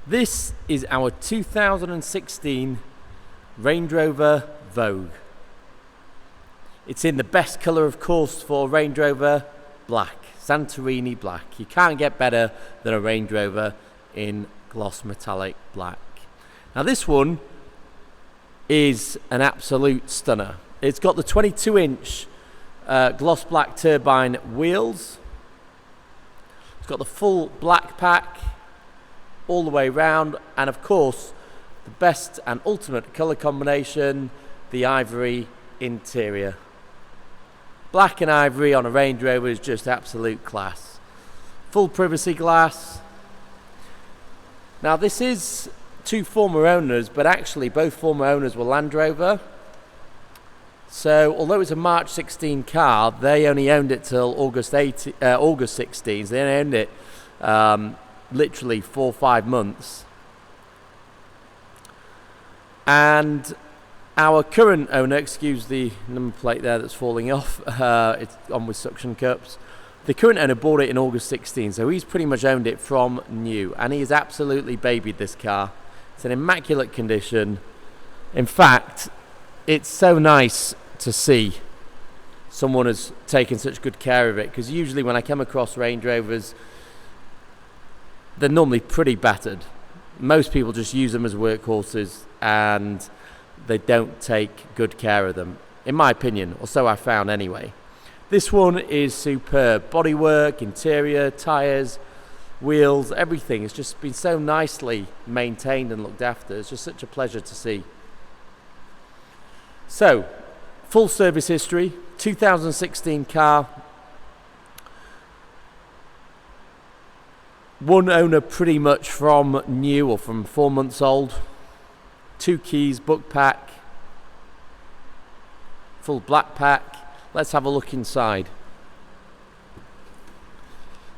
This is our 2016 Range Rover Vogue. It's in the best colour, of course, for Range Rover Black, Santorini Black. You can't get better than a Range Rover in gloss metallic black. Now this one is an absolute stunner. It's got the 22-inch gloss black turbine wheels. It's got the full black pack all the way round, and of course the best and ultimate colour combination, the ivory interior. Black and ivory on a Range Rover is just absolute class. Full privacy glass. Now this is two former owners, but actually both former owners were Land Rover. So although it's a March 16 car, they only owned it till August 16. So they only owned it literally 4 or 5 months. And our current owner, excuse the number plate there that's falling off, it's on with suction cups. The current owner bought it in August 16, so he's pretty much owned it from new, and he has absolutely babied this car. It's in immaculate condition. In fact, it's so nice to see someone has taken such good care of it, because usually when I come across Range Rovers, they're normally pretty battered. Most people just use them as workhorses and they don't take good care of them, in my opinion, or so I found anyway. This one is superb. Bodywork, interior, tyres, wheels, everything. It's just been so nicely maintained and looked after. It's just such a pleasure to see. So, full service history, 2016 car. One owner pretty much from new, or from 4 months old. 2 keys, book pack, full black pack. Let's have a look inside.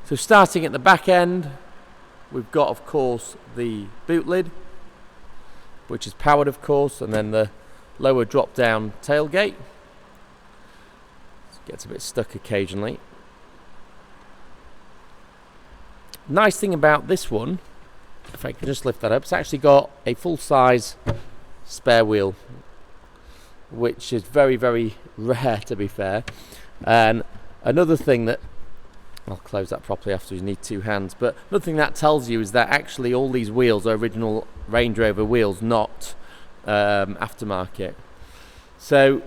So starting at the back end, we've got, of course, the boot lid, which is powered, of course, and then the lower drop down tailgate. It gets a bit stuck occasionally. Nice thing about this one, if I can just lift that up, it's actually got a full-size spare wheel, which is very, very rare, to be fair. And another thing that, I'll close that properly after, you need 2 hands, but another thing that tells you is that actually all these wheels are original Range Rover wheels, not aftermarket. So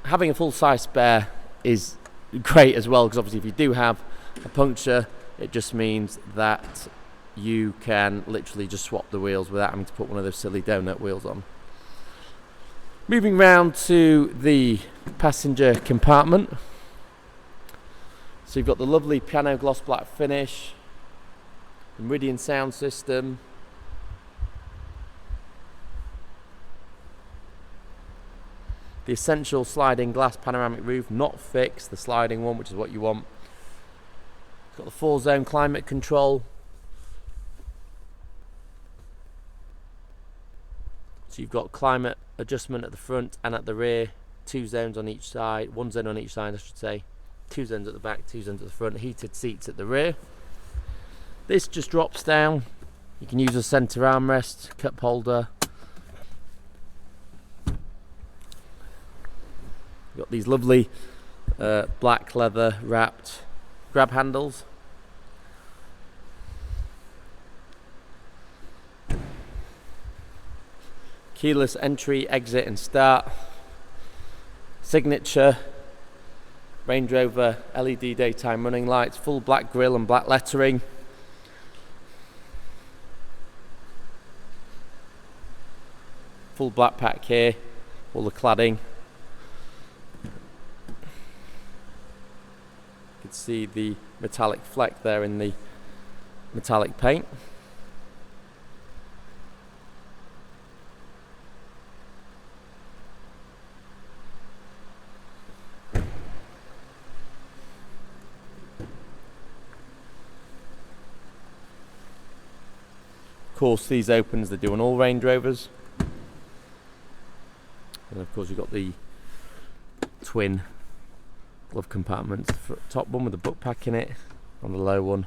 having a full-size spare is great as well, because obviously if you do have a puncture, it just means that you can literally just swap the wheels without having to put one of those silly donut wheels on. Moving round to the passenger compartment. So you've got the lovely piano gloss black finish, Meridian sound system, the essential sliding glass panoramic roof, not fixed, the sliding one, which is what you want. It's got the 4-zone climate control. So you've got climate adjustment at the front and at the rear, 2 zones on each side, 1 zone on each side I should say, 2 zones at the back, 2 zones at the front, heated seats at the rear. This just drops down. You can use a centre armrest, cup holder. You've got these lovely black leather wrapped grab handles. Keyless entry, exit and start. Signature Range Rover LED daytime running lights, full black grille and black lettering. Full black pack here, all the cladding. You can see the metallic fleck there in the metallic paint. Of course, these open as they do on all Range Rovers. And of course, you've got the twin glove compartments. The top one with the book pack in it, on the low one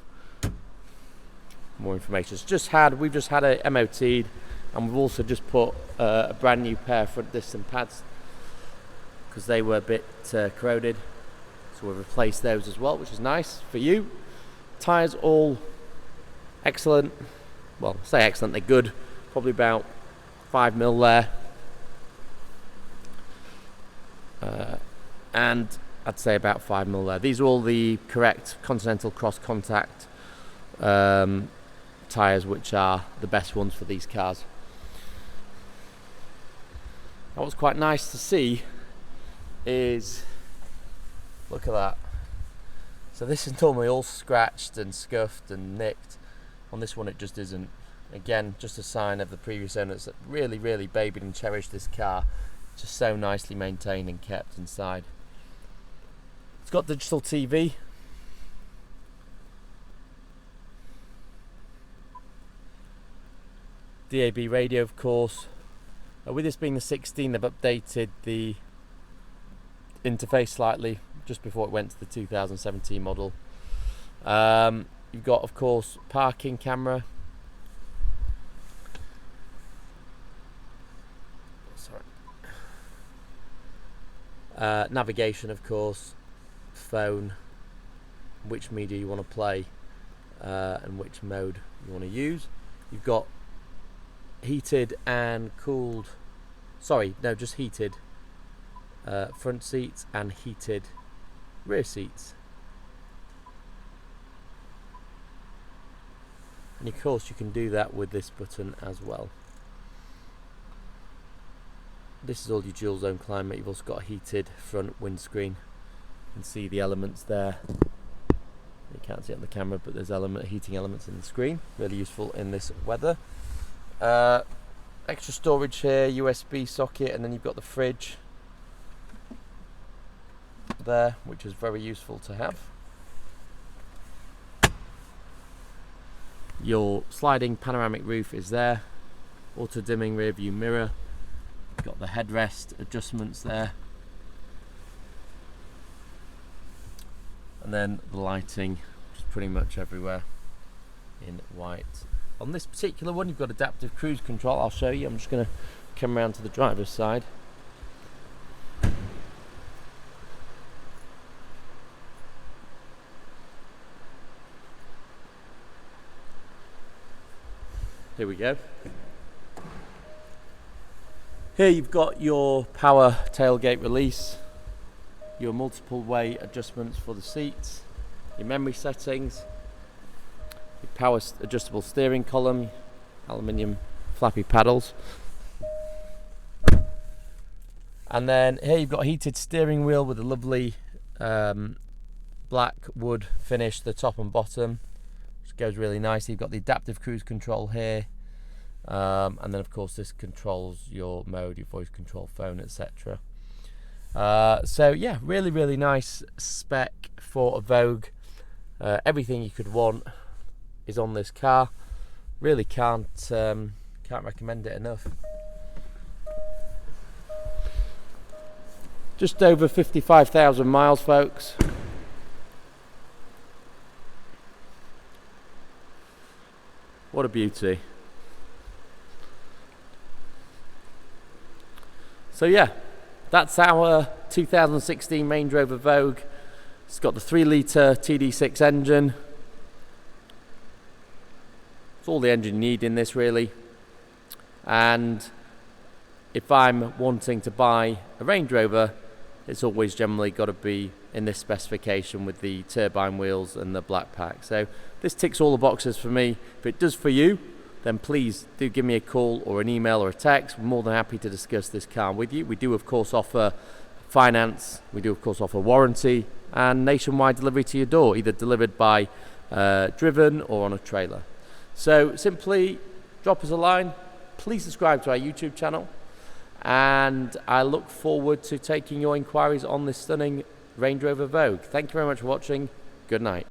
more information. We've just had a MOT'd, and we've also just put a brand new pair of front disc pads because they were a bit corroded, so we've replaced those as well, which is nice for you. Tyres all excellent. Well, say excellent, they're good. Probably about 5mm there. And I'd say about 5mm there. These are all the correct Continental Cross Contact tyres, which are the best ones for these cars. Now, what's quite nice to see is, look at that. So this is normally all scratched and scuffed and nicked. On this one it just isn't. Again, just a sign of the previous owners that really, really babied and cherished this car. Just so nicely maintained and kept inside. It's got digital TV. DAB radio, of course. With this being the 16, they've updated the interface slightly just before it went to the 2017 model. You've got, of course, parking camera. Sorry. Navigation, of course. Phone. Which media you want to play and which mode you want to use. You've got heated and cooled, just heated front seats and heated rear seats. And of course you can do that with this button as well. This is all your dual zone climate. You've also got a heated front windscreen. You can see the elements there. You can't see it on the camera, but there's heating elements in the screen. Really useful in this weather. Extra storage here, USB socket, and then you've got the fridge there, which is very useful to have. Your sliding panoramic roof is there. Auto dimming rear view mirror. You've got the headrest adjustments there. And then the lighting, which is pretty much everywhere in white. On this particular one, you've got adaptive cruise control. I'll show you. I'm just going to come around to the driver's side. Here we go. Here you've got your power tailgate release, your multiple way adjustments for the seats, your memory settings, your power adjustable steering column, aluminium flappy paddles. And then here you've got a heated steering wheel with a lovely black wood finish, the top and bottom, which goes really nicely. You've got the adaptive cruise control here. And then of course this controls your mode, your voice control, phone, etc. So yeah, really nice spec for a Vogue. Everything you could want is on this car. Really can't recommend it enough. Just over 55,000 miles, folks. What a beauty. So yeah, that's our 2016 Range Rover Vogue. It's got the 3-litre TD6 engine. It's all the engine you need in this, really. And if I'm wanting to buy a Range Rover, it's always generally got to be in this specification with the turbine wheels and the black pack. So this ticks all the boxes for me. If it does for you, then please do give me a call or an email or a text. We're more than happy to discuss this car with you. We do of course offer finance, we do of course offer warranty and nationwide delivery to your door, either delivered by driven or on a trailer. So simply drop us a line, please subscribe to our YouTube channel, and I look forward to taking your inquiries on this stunning Range Rover Vogue. Thank you very much for watching. Good night.